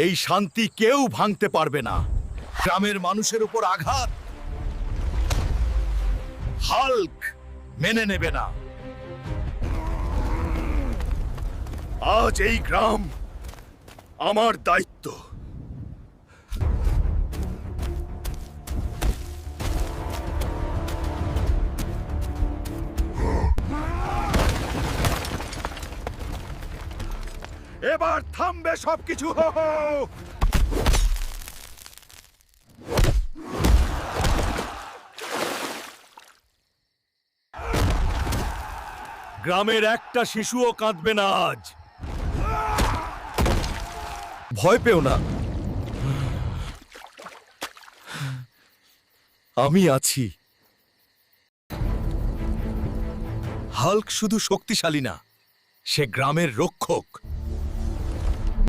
এই শান্তি কেউ ভাঙতে পারবে না। গ্রামের মানুষের উপর আঘাত হাল্ক মেনে নেবে না। আজ এই গ্রাম আমার দায়িত্ব। এবার থামবে সবকিছু। গ্রামের একটা শিশুও কাঁদবে না আজ। ভয় পেও না, আমি আছি। হাল্ক শুধু শক্তিশালী না, সে গ্রামের রক্ষক।